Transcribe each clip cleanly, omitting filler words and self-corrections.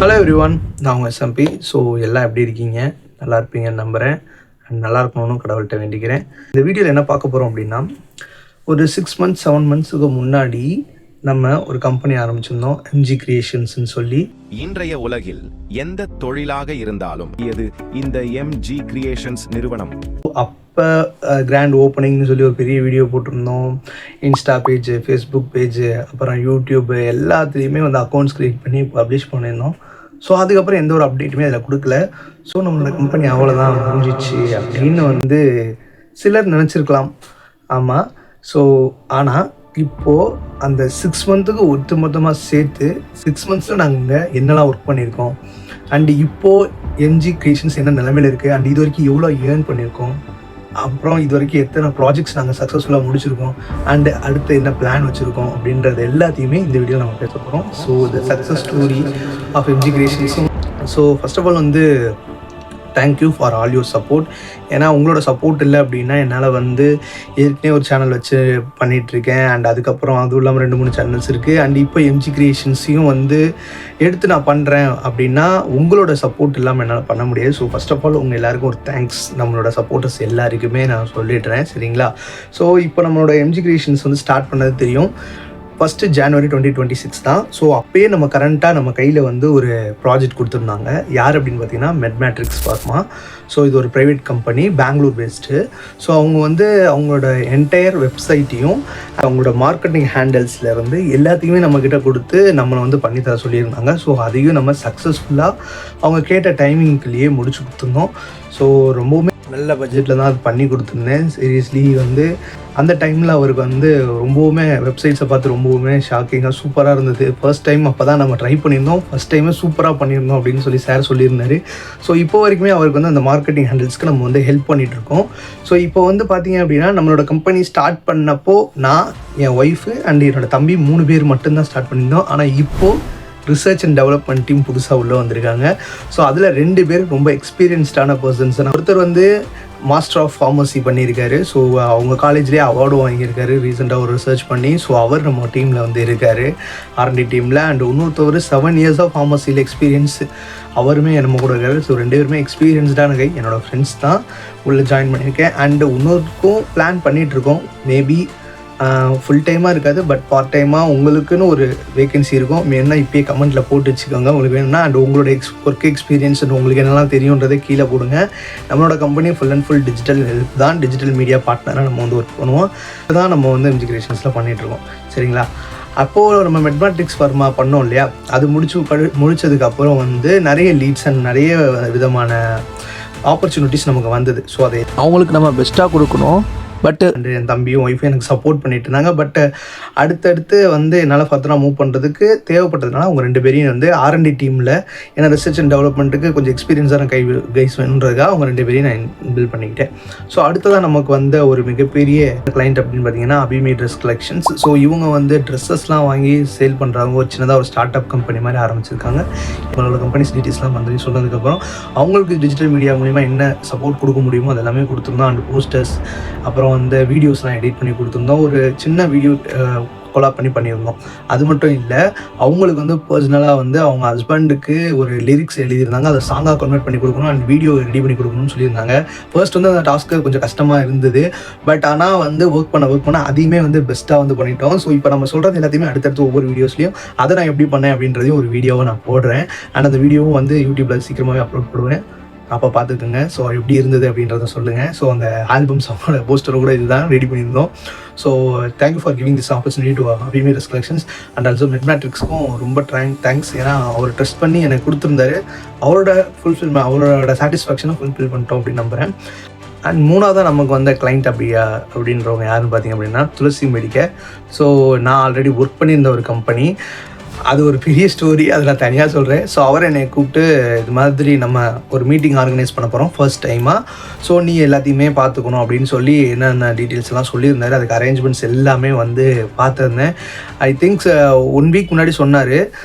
Hello everyone, நான் உங்கள் SMP. So எல்லாம் எப்படி இருக்கீங்க? நல்லா இருப்பீங்கன்னு நம்புகிறேன். நல்லா இருக்கணும்னு கடவுள்கிட்ட வேண்டிக்கிறேன். இந்த வீடியோவில் என்ன பார்க்க போகிறோம் அப்படின்னா, ஒரு 6 மந்த்ஸ் 7 மந்த்ஸுக்கு முன்னாடி நம்ம ஒரு கம்பெனி ஆரம்பிச்சிருந்தோம், எம்ஜி கிரியேஷன்ஸ்ன்னு சொல்லி. இன்றைய உலகில் எந்த தொழிலாக இருந்தாலும் இது இந்த எம்ஜி கிரியேஷன்ஸ் நிறுவனம். அப்போ கிராண்ட் ஓப்பனிங்னு சொல்லி ஒரு பெரிய வீடியோ போட்டிருந்தோம். இன்ஸ்டா பேஜ், ஃபேஸ்புக் பேஜ், அப்புறம் யூடியூப் எல்லாத்துலேயுமே வந்து அக்கௌண்ட்ஸ் க்ரியேட் பண்ணி பப்ளிஷ் பண்ணியிருந்தோம். ஸோ அதுக்கப்புறம் எந்த ஒரு அப்டேட்டுமே அதில் கொடுக்கல. ஸோ நம்மளோட கம்பெனி அவ்வளோதான் முடிஞ்சிச்சு அப்படின்னு வந்து சிலர் நினச்சிருக்கலாம். ஆமாம். ஸோ ஆனால் இப்போது அந்த 6 மந்த்துக்கு ஒட்டுமொத்தமாக சேர்த்து 6 மந்த்ஸில் நாங்கள் என்னெல்லாம் ஒர்க் பண்ணியிருக்கோம், அண்டு இப்போது எம்ஜி கிரியேஷன்ஸ் என்ன நிலைமையில் இருக்குது, அண்ட் இது வரைக்கும் எவ்வளோ ஏர்ன் பண்ணியிருக்கோம், அப்புறம் இது வரைக்கும் எத்தனை ப்ராஜெக்ட்ஸ் நாங்கள் சக்ஸஸ்ஃபுல்லாக முடிச்சிருக்கோம், அண்டு அடுத்து என்ன பிளான் வச்சுருக்கோம் அப்படின்றது எல்லாத்தையுமே இந்த வீடியோவில் நம்ம பேச போகிறோம். So the success story of MG கிரியேஷன்ஸும். ஸோ ஃபர்ஸ்ட் ஆஃப் ஆல் வந்து thank you for all your support. ஏன்னா உங்களோட சப்போர்ட் இல்லை அப்படின்னா என்னால் வந்து ஏற்கனவே ஒரு சேனல் வச்சு பண்ணிகிட்ருக்கேன், அண்ட் அதுக்கப்புறம் அதுவும் இல்லாமல் 2-3 சேனல்ஸ் இருக்குது, அண்ட் இப்போ எம்ஜி கிரியேஷன்ஸையும் வந்து எடுத்து நான் பண்ணுறேன் அப்படின்னா உங்களோட சப்போர்ட் இல்லாமல் என்னால் பண்ண முடியாது. ஸோ ஃபர்ஸ்ட் ஆஃப் ஆல் உங்கள் எல்லாருக்கும் ஒரு தேங்க்ஸ். நம்மளோட சப்போர்ட்டர்ஸ் எல்லாருக்குமே நான் சொல்லிடுறேன், சரிங்களா? ஸோ இப்போ நம்மளோட எம்ஜி கிரியேஷன்ஸ் வந்து ஸ்டார்ட் பண்ணது தெரியும், 1 ஜனவரி 2026 தான். ஸோ அப்போயே நம்ம கரண்ட்டாக நம்ம கையில் வந்து ஒரு ப்ராஜெக்ட் கொடுத்துருந்தாங்க. யார் அப்படின்னு பார்த்தீங்கன்னா மெட்மேட்ரிக்ஸ் ஃபார்மா. ஸோ இது ஒரு private company, Bangalore based. So அவங்க வந்து அவங்களோட என்டையர் வெப்சைட்டையும் அவங்களோட மார்க்கெட்டிங் ஹேண்டல்ஸில் வந்து எல்லாத்தையுமே நம்மக்கிட்ட கொடுத்து நம்மளை வந்து பண்ணித்தர சொல்லியிருந்தாங்க. ஸோ அதையும் நம்ம சக்ஸஸ்ஃபுல்லாக அவங்க கேட்ட டைமிங்க்குள்ளேயே முடிச்சு கொடுத்துருந்தோம். ஸோ ரொம்பவுமே நல்ல பட்ஜெட்டில் தான் அது பண்ணி கொடுத்துருந்தேன். சீரியஸ்லி வந்து அந்த டைமில் அவருக்கு வந்து ரொம்பவுமே வெப்சைட்ஸை பார்த்து ரொம்பவுமே ஷாக்கிங்காக சூப்பராக இருந்தது. ஃபர்ஸ்ட் டைம் அப்போ தான் நம்ம ட்ரை பண்ணியிருந்தோம், ஃபஸ்ட் டைமே சூப்பராக பண்ணியிருந்தோம் அப்படின்னு சொல்லி சார் சொல்லியிருந்தார். ஸோ இப்போ வரைக்குமே அவருக்கு வந்து அந்த மார்க்கெட்டிங் ஹேண்டில்ஸ்க்கு நம்ம வந்து ஹெல்ப் பண்ணிகிட்ருக்கோம். ஸோ இப்போ வந்து பார்த்திங்க அப்படின்னா நம்மளோட கம்பெனி ஸ்டார்ட் பண்ணப்போ நான், என் ஒய்ஃபு அண்ட் என்னோடய தம்பி 3 பேர் மட்டும்தான் ஸ்டார்ட் பண்ணியிருந்தோம். ஆனால் இப்போது ரிசர்ச் அண்ட் டெவலப்மெண்ட் டீம் புதுசாக உள்ளே வந்திருக்காங்க. ஸோ அதில் 2 பேர் ரொம்ப எக்ஸ்பீரியன்ஸ்டான பர்சன்ஸ். ஒருத்தர் வந்து மாஸ்டர் ஆஃப் ஃபார்மசி பண்ணியிருக்காரு. ஸோ அவங்க காலேஜ்லேயே அவார்டும் வாங்கியிருக்காரு ரீசெண்டாக ஒரு ரிசர்ச் பண்ணி. ஸோ அவர் நம்ம டீமில் வந்து இருக்கார், R&D டீமில். அண்ட் இன்னொருத்தவர் 7 இயர்ஸ் ஆஃப் ஃபார்மசியில் எக்ஸ்பீரியன்ஸ், அவருமே நம்ம கூட இருக்காரு. ஸோ 2 பேருமே எக்ஸ்பீரியன்ஸ்டான கை, என்னோடய ஃப்ரெண்ட்ஸ் தான். உள்ளே ஜாயின் பண்ணியிருக்கேன். அண்டு இன்னொருக்கும் பிளான் பண்ணிகிட்ருக்கோம். மேபி ஃபுல் டைமாக இருக்காது, பட் பார்ட் டைமாக உங்களுக்குன்னு ஒரு வேகன்சி இருக்கும். வேணுன்னா இப்போயே கமெண்ட்டில் போட்டு வச்சுக்கோங்க உங்களுக்கு வேணும்னா. அண்ட் உங்களோட ஒர்க் எக்ஸ்பீரியன்ஸ் உங்களுக்கு என்னெல்லாம் தெரியுன்றதை கீழே போடுங்க. நம்மளோட company full and full digital help தான், டிஜிட்டல் மீடியா பார்ட்னராக நம்ம வந்து ஒர்க் பண்ணுவோம். இதுதான் நம்ம வந்து எம்ஜி கிரியேஷன்ஸில் பண்ணிகிட்ருக்கோம், சரிங்களா? அப்போது நம்ம மெட்மேட்ரிக்ஸ் ஃபார்மா பண்ணோம் இல்லையா, அது முடிச்சதுக்கப்புறம் வந்து நிறைய லீட்ஸ் அண்ட் நிறைய விதமான ஆப்பர்ச்சுனிட்டிஸ் நமக்கு வந்தது. ஸோ அதை அவங்களுக்கு நம்ம பெஸ்ட்டாக கொடுக்கணும். பட் என் தம்பியும் ஒய்ஃபும் எனக்கு சப்போர்ட் பண்ணிட்டு இருந்தாங்க. பட் அடுத்தடுத்து வந்து என்னால் ஃபர்தராக மூவ் பண்ணுறதுக்கு தேவைப்பட்டதுனால அவங்க 2 பேரையும் வந்து R&D டீமில், ஏன்னா ரிசர்ச் அண்ட் டெவலப்மெண்ட்டுக்கு கொஞ்சம் எக்ஸ்பீரியன்ஸான கைஸ் வேணுன்றதுக்காக அவங்க 2 பேரையும் நான் பில்ட் பண்ணிக்கிட்டேன். ஸோ அடுத்ததான் நமக்கு வந்த ஒரு மிகப்பெரிய கிளைண்ட் அப்படின்னு பார்த்தீங்கன்னா அபிமே ட்ரெஸ் கலெக்ஷன்ஸ். ஸோ இவங்க வந்து ட்ரெஸ்ஸஸ்லாம் வாங்கி சேல் பண்ணுறாங்க. ஒரு சின்னதாக ஒரு ஸ்டார்ட் அப் கம்பெனி மாதிரி ஆரம்பிச்சிருக்காங்க. இவங்களோட கம்பெனிஸ் டீட்டெயில்ஸ்லாம் வந்து சொன்னதுக்கப்புறம் அவங்களுக்கு டிஜிட்டல் மீடியா மூலிமா என்ன சப்போர்ட் கொடுக்க முடியுமோ அது எல்லாமே கொடுத்துருந்தோம். அண்ட் போஸ்டர்ஸ், அப்புறம் வந்து வீடியோஸ்லாம் எடிட் பண்ணி கொடுத்துருந்தோம். ஒரு சின்ன வீடியோ கொலாப் பண்ணியிருந்தோம். அது மட்டும் இல்லை, அவங்களுக்கு வந்து பர்சனலாக வந்து அவங்க ஹஸ்பண்டுக்கு ஒரு லிரிக்ஸ் எழுதியிருந்தாங்க, அதை சாங்காக கன்வெர்ட் பண்ணி கொடுக்கணும் அண்ட் வீடியோ ரெடி பண்ணி கொடுக்கணும்னு சொல்லியிருந்தாங்க. ஃபர்ஸ்ட் வந்து அந்த டாஸ்க்கு கொஞ்சம் கஷ்டமாக இருந்தது. பட் ஆனால் வந்து ஒர்க் பண்ண அதையுமே வந்து பெஸ்ட்டாக வந்து பண்ணிட்டோம். ஸோ இப்போ நம்ம சொல்கிறது எல்லாத்தையுமே அடுத்தடுத்து ஒவ்வொரு வீடியோஸ்லையும் அதை நான் எப்படி பண்ணேன் அப்படின்றதையும் ஒரு வீடியோவை நான் போடுறேன். அண்ட் அந்த வீடியோவும் வந்து யூடியூப்பில் சீக்கிரமாகவே அப்லோட் பண்ணுவேன், அப்போ பார்த்துக்குங்க. ஸோ எப்படி இருந்தது அப்படின்றத சொல்லுங்கள். ஸோ அந்த ஆல்பம் சாங்கோட போஸ்டரை கூட இதுதான் ரெடி பண்ணியிருந்தோம். So thank you for giving this opportunity to Abhime dress collections. And also மெட்மேட்ரிக்ஸ்க்கும் ரொம்ப தேங்க்ஸ். ஏன்னா அவர் ட்ரஸ்ட் பண்ணி எனக்கு கொடுத்துருந்தாரு. அவரோட சாட்டிஸ்ஃபேக்ஷனை ஃபுல்ஃபில் பண்ணிட்டோம் அப்படின்னு நம்புகிறேன். அண்ட் 3ஆவதாக நமக்கு வந்த கிளைண்ட் அப்படின்றவங்க யாருன்னு பார்த்தீங்க அப்படின்னா துளசி மெடிக்கல். ஸோ நான் ஆல்ரெடி ஒர்க் பண்ணியிருந்த ஒரு கம்பெனி, அது ஒரு பெரிய ஸ்டோரி, அதை நான் தனியாக சொல்கிறேன். ஸோ அவர் என்னை கூப்பிட்டு இது மாதிரி நம்ம ஒரு மீட்டிங் ஆர்கனைஸ் பண்ண போகிறோம் ஃபர்ஸ்ட் டைமாக. ஸோ நீ எல்லாத்தையுமே பார்த்துக்கணும் அப்படின்னு சொல்லி என்னென்ன டீட்டெயில்ஸ்லாம் சொல்லியிருந்தாரு. அதுக்கு அரேஞ்ச்மெண்ட்ஸ் எல்லாமே வந்து பார்த்துருந்தேன். ஐ திங்க்ஸ் 1 வீக் முன்னாடி சொன்னார்.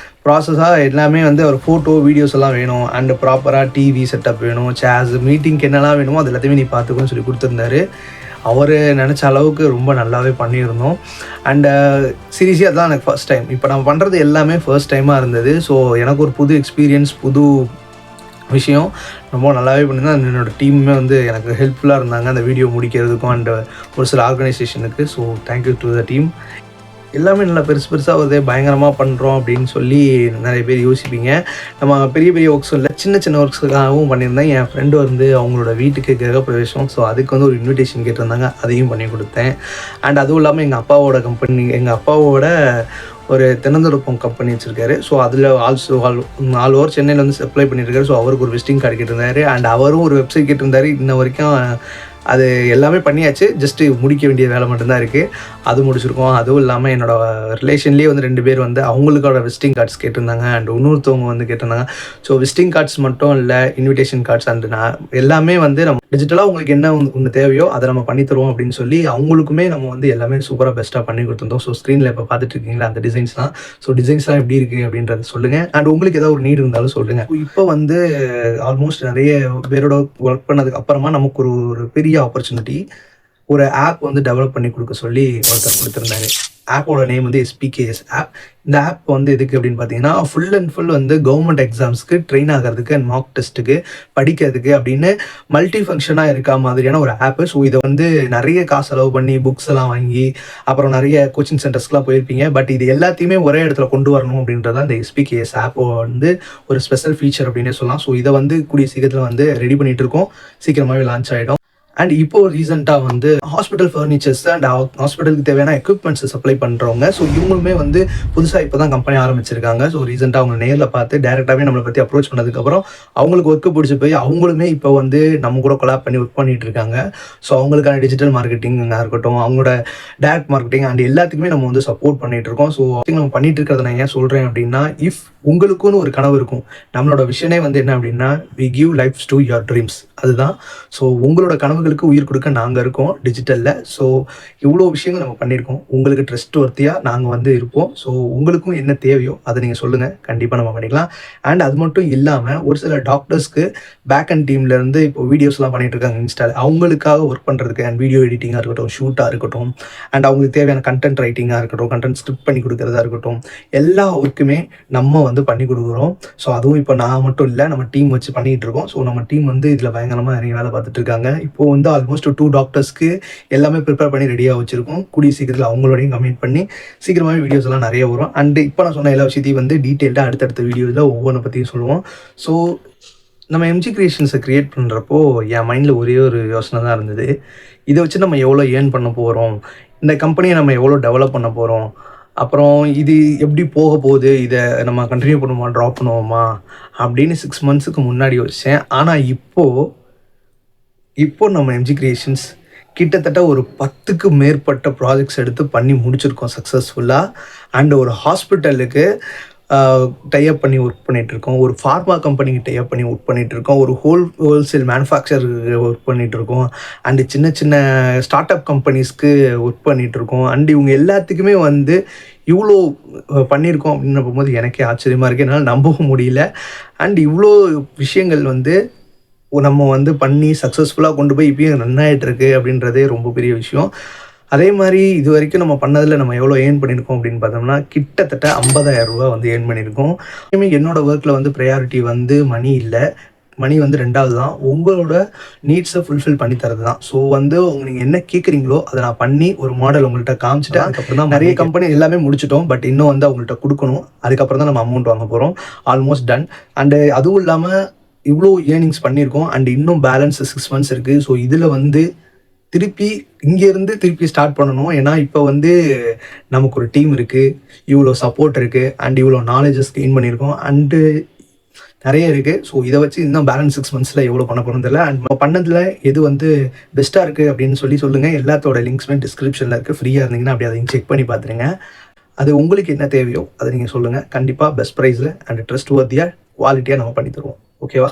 ப்ராசஸாக எல்லாமே வந்து ஒரு ஃபோட்டோ வீடியோஸ் எல்லாம் வேணும், அண்டு ப்ராப்பராக டிவி செட்டப் வேணும், சேர்ஸ், மீட்டிங்க்கு என்னெல்லாம் வேணுமோ அது எல்லாத்தையுமே நீ பார்த்துக்கணும்னு சொல்லி கொடுத்துருந்தாரு. அவர் நினச்ச அளவுக்கு ரொம்ப நல்லாவே பண்ணியிருந்தோம். அண்டு சீரியஸாக அதுதான் எனக்கு ஃபர்ஸ்ட் டைம். இப்போ நம்ம பண்ணுறது எல்லாமே ஃபர்ஸ்ட் டைமாக இருந்தது. ஸோ எனக்கு ஒரு புது எக்ஸ்பீரியன்ஸ், புது விஷயம். ரொம்ப நல்லாவே பண்ணியிருந்தேன். என்னோடய டீமுமே வந்து எனக்கு ஹெல்ப்ஃபுல்லாக இருந்தாங்க அந்த வீடியோ முடிக்கிறதுக்கும் அண்ட் ஒரு சில ஆர்கனைசேஷனுக்கு. So thank you to the team. எல்லாமே நல்லா பெருசாக வருது, பயங்கரமாக பண்ணுறோம் அப்படின்னு சொல்லி நிறைய பேர் யோசிப்பீங்க. நம்ம பெரிய பெரிய ஒர்க்ஸும் இல்லை, சின்ன ஒர்க்ஸுக்காகவும் பண்ணியிருந்தேன். என் ஃப்ரெண்டு வந்து அவங்களோட வீட்டுக்கு கிரகப்பிரவேசம், ஸோ அதுக்கு வந்து ஒரு இன்விடேஷன் கேட்டிருந்தாங்க, அதையும் பண்ணி கொடுத்தேன். அண்ட் அதுவும் இல்லாமல் எங்கள் அப்பாவோட ஒரு தென்னந்தோப்பு கம்பெனி வச்சுருக்காரு. ஸோ அதில் ஆல் ஓவர் சென்னையில் வந்து சப்ளை பண்ணியிருக்காரு. ஸோ அவருக்கு ஒரு விசிட்டிங் கார்டு கேட்டிருந்தாரு. அண்ட் அவரும் ஒரு வெப்சைட் கேட்டிருந்தாரு. இன்ன வரைக்கும் அது எல்லாமே பண்ணியாச்சு, ஜஸ்ட்டு முடிக்க வேண்டிய வேலை மட்டும்தான் இருக்குது. அது முடிச்சிருக்கோம். அதுவும் இல்லாமல் என்னோடய ரிலேஷன்லேயே வந்து 2 பேர் வந்து அவங்களுக்கோட விசிட்டிங் கார்ட்ஸ் கேட்டிருந்தாங்க. அண்ட் இன்னொருத்தவங்க வந்து கேட்டிருந்தாங்க. ஸோ விசிட்டிங் கார்ட்ஸ் மட்டும் இல்லை, இன்விடேஷன் கார்ட்ஸ் அண்ட் எல்லாமே வந்து நம்ம டிஜிட்டலாக உங்களுக்கு என்ன ஒன்று தேவையோ அதை நம்ம பண்ணித்தருவோம் அப்படின்னு சொல்லி அவங்களுக்குமே நம்ம வந்து எல்லாமே சூப்பராக பெஸ்ட்டாக பண்ணி கொடுத்துருந்தோம். ஸோ ஸ்க்ரீனில் இப்போ பார்த்துட்டு இருக்கீங்களா அந்த டிசைன்ஸ்லாம். ஸோ டிசைன்ஸ்லாம் எப்படி இருக்குது அப்படின்றத சொல்லுங்கள். அண்ட் உங்களுக்கு ஏதாவது ஒரு நீட் இருந்தாலும் சொல்லுங்கள். இப்போ வந்து ஆல்மோஸ்ட் நிறைய பேரோட ஒர்க் பண்ணதுக்கு அப்புறமா நமக்கு ஒரு பெரிய ஆப்பர்ச்சுனிட்டி, ஒரு ஆப் வந்து டெவலப் பண்ணி கொடுக்க சொல்லி ஒருத்தர் கொடுத்துருந்தாரு. ஆப்போட நேம் வந்து SPKS ஆப். இந்த ஆப் வந்து எதுக்கு அப்படின்னு பார்த்தீங்கன்னா, ஃபுல் அண்ட் ஃபுல் வந்து கவர்மெண்ட் எக்ஸாம்ஸ்க்கு ட்ரெயின் ஆகிறதுக்கு அண்ட் மார்க் டெஸ்ட்டுக்கு படிக்கிறதுக்கு அப்படின்னு மல்டி ஃபங்க்ஷனாக இருக்க மாதிரியான ஒரு ஆப்பு. ஸோ இதை வந்து நிறைய காசு செலவு பண்ணி புக்ஸ் எல்லாம் வாங்கி அப்புறம் நிறைய கோச்சிங் சென்டர்ஸ்க்குலாம் போயிருப்பீங்க. பட் இது எல்லாத்தையுமே ஒரே இடத்துல கொண்டு வரணும் அப்படின்றத இந்த SPKS ஆப்போ வந்து ஒரு ஸ்பெஷல் ஃபீச்சர் அப்படின்னே சொல்லலாம். ஸோ இதை வந்து கூடிய சீக்கிரத்தில் வந்து ரெடி பண்ணிகிட்டு இருக்கோம். சீக்கிரமாகவே லான்ச் ஆகிடும். அண்ட் இப்போ ரீசெண்டாக வந்து ஹாஸ்பிட்டல் ஃபர்னிச்சர்ஸ் அண்ட் ஹாஸ்பிட்டலுக்கு தேவையான எக்யூப்மெண்ட்ஸ் சப்ளை பண்ணுறவங்க, ஸோ இவங்களுமே வந்து புதுசாக இப்போ தான் கம்பெனி ஆரம்பிச்சிருக்காங்க. ஸோ ரீசெண்டாக அவங்க நேரில் பார்த்து டேரெக்டாகவே நம்மளை பற்றி அப்ரோச் பண்ணதுக்கப்புறம் அவங்களுக்கு ஒர்க்கு பிடிச்சி போய் அவங்களுமே இப்போ வந்து நம்ம கூட கொலாப் பண்ணி ஒர்க் பண்ணிகிட்டு இருக்காங்க. ஸோ அவங்களுக்கான டிஜிட்டல் மார்க்கெட்டிங்காக இருக்கட்டும், அவங்களோட டேரக்ட் மார்க்கெட்டிங் அண்ட் எல்லாத்துக்குமே நம்ம வந்து சப்போர்ட் பண்ணிகிட்டு இருக்கோம். ஸோ நம்ம பண்ணிட்டு இருக்கிறத நான் ஏன் சொல்கிறேன் அப்படின்னா, இஃப் உங்களுக்குன்னு ஒரு கனவு இருக்கும். நம்மளோட விஷனே வந்து என்ன அப்படின்னா, we give lives to your dreams. அதுதான். ஸோ உங்களோட கனவுகளுக்கு உயிர் கொடுக்க நாங்கள் இருக்கோம் டிஜிட்டலில். ஸோ இவ்வளோ விஷயங்கள் நம்ம பண்ணியிருக்கோம். உங்களுக்கு ட்ரஸ்ட் ஒர்த்தியாக நாங்கள் வந்து இருப்போம். ஸோ உங்களுக்கும் என்ன தேவையோ அதை நீங்கள் சொல்லுங்கள், கண்டிப்பாக நம்ம பண்ணிக்கலாம். அண்ட் அது மட்டும் இல்லாமல் ஒரு சில டாக்டர்ஸ்க்கு பேக் அண்ட் டீம்லேருந்து இப்போ வீடியோஸ்லாம் பண்ணிகிட்டு இருக்காங்க இன்ஸ்டாவில். அவங்களுக்காக ஒர்க் பண்ணுறதுக்கு அண்ட் வீடியோ எடிட்டிங்காக இருக்கட்டும், ஷூட்டாக இருக்கட்டும், அண்ட் அவங்களுக்கு தேவையான கண்டென்ட் ரைட்டிங்காக இருக்கட்டும், கண்டென்ட் ஸ்கிரிப்ட் பண்ணி கொடுக்குறதா இருக்கட்டும், எல்லா ஒர்க்குமே நம்ம வந்து பண்ணி கொடுக்குறோம். ஸோ அதுவும் இப்போ நான் மட்டும் இல்லை, நம்ம டீம் வச்சு பண்ணிகிட்டு இருக்கோம். ஸோ நம்ம டீம் வந்து இதில் பயங்கரமாக நிறைய வேலை பார்த்துட்டு இருக்காங்க. இப்போது வந்து ஆல்மோஸ்ட் 2 டாக்டர்ஸ்க்கு எல்லாமே ப்ரிப்பேர் பண்ணி ரெடியாக வச்சுருக்கோம். கூடிய சீக்கிரத்தில் அவங்களோடையும் கம்யூனிட் பண்ணி சீக்கிரமாகவே வீடியோஸ் எல்லாம் நிறைய வரும். அண்ட் இப்போ நான் சொன்ன எல்லா விஷயத்தையும் வந்து டீட்டெயில்டாக அடுத்தடுத்த வீடியோவில் ஒவ்வொன்றை பற்றியும் சொல்லுவோம். ஸோ நம்ம MG கிரியேஷன்ஸை க்ரியேட் பண்ணுறப்போ என் மைண்டில் ஒரே ஒரு யோசனை தான் இருந்தது. இதை வச்சு நம்ம எவ்வளோ ஏர்ன் பண்ண போகிறோம், இந்த கம்பெனியை நம்ம எவ்வளோ டெவலப் பண்ண போகிறோம், அப்புறம் இது எப்படி போக போகுது, இதை நம்ம கண்டினியூ பண்ணுவோமா, ட்ராப் பண்ணுவோமா அப்படின்னு 6 மந்த்ஸுக்கு முன்னாடி யோசித்தேன். ஆனால் இப்போ நம்ம MG கிரியேஷன்ஸ் கிட்டத்தட்ட ஒரு 10க்கு மேற்பட்ட ப்ராஜெக்ட்ஸ் எடுத்து பண்ணி முடிச்சிருக்கோம் சக்ஸஸ்ஃபுல்லாக. அண்ட் ஒரு ஹாஸ்பிட்டலுக்கு டைப் பண்ணி ஒர்க் பண்ணிகிட்ருக்கோம், ஒரு ஃபார்மா கம்பெனிக்கு டைப் பண்ணி ஒர்க் பண்ணிகிட்ருக்கோம், ஒரு ஹோல்சேல் மேனுஃபேக்சருக்கு ஒர்க் பண்ணிகிட்ருக்கோம், அண்டு சின்ன ஸ்டார்ட் அப் கம்பெனிஸ்க்கு ஒர்க் பண்ணிகிட்ருக்கோம். அண்ட் இவங்க எல்லாத்துக்குமே வந்து இவ்வளோ பண்ணியிருக்கோம் அப்படின்னு போகும்போது எனக்கே ஆச்சரியமாக இருக்குது, என்னால் நம்பவும் முடியல. அண்ட் இவ்வளோ விஷயங்கள் வந்து நம்ம வந்து பண்ணி சக்ஸஸ்ஃபுல்லாக கொண்டு போய் இப்பயும் ரன் ஆகிட்டு இருக்கு அப்படின்றதே ரொம்ப பெரிய விஷயம். அதே மாதிரி இது வரைக்கும் நம்ம பண்ணதில் நம்ம எவ்வளோ ஏர்ன் பண்ணியிருக்கோம் அப்படின்னு பார்த்தோம்னா கிட்டத்தட்ட 50,000 ரூபா வந்து ஏர்ன் பண்ணியிருக்கோம். என்னோட ஒர்க்கில் வந்து ப்ரையாரிட்டி வந்து மணி இல்லை, மணி வந்து 2வது தான். உங்களோட நீட்ஸை ஃபுல்ஃபில் பண்ணி தரது தான். ஸோ வந்து நீங்கள் என்ன கேட்குறீங்களோ அதை நான் பண்ணி ஒரு மாடல் உங்கள்கிட்ட காமிச்சிட்டு அதுக்கப்புறம் தான் நிறைய கம்பெனி எல்லாமே முடிச்சிட்டோம். பட் இன்னும் வந்து அவங்கள்ட்ட கொடுக்கணும். அதுக்கப்புறம் தான் நம்ம அமௌண்ட் வாங்க போகிறோம். Almost done. அண்டு அதுவும் இல்லாமல் இவ்வளோ ஏர்னிங்ஸ் பண்ணியிருக்கோம். அண்ட் இன்னும் பேலன்ஸ் 6 மந்த்ஸ் இருக்குது. ஸோ இதில் வந்து இங்கேருந்து திருப்பி ஸ்டார்ட் பண்ணணும். ஏன்னா இப்போ வந்து நமக்கு ஒரு டீம் இருக்குது, இவ்வளோ சப்போர்ட் இருக்குது, அண்ட் இவ்வளோ நாலேஜஸ் கெயின் பண்ணியிருக்கோம், அண்டு நிறைய இருக்குது. ஸோ இதை வச்சு இன்னும் பேலன்ஸ் 6 மந்த்ஸில் எவ்வளோ பண்ண போகிறோம் தெரியல. அண்ட் நம்ம பண்ணதில் எது வந்து பெஸ்ட்டாக இருக்குது அப்படின்னு சொல்லுங்கள். எல்லாத்தோட லிங்க்ஸுமே டிஸ்கிரிப்ஷனில் இருக்குது. ஃப்ரீயாக இருந்தீங்கன்னா அப்படி அதையும் செக் பண்ணி பார்த்துருங்க. அது உங்களுக்கு என்ன தேவையோ அதை நீங்கள் சொல்லுங்கள். கண்டிப்பாக பெஸ்ட் ப்ரைஸில் அண்ட் ட்ரஸ்ட் வர்த்தியாக குவாலிட்டியாக நம்ம பண்ணி தருவோம். ஓகேவா?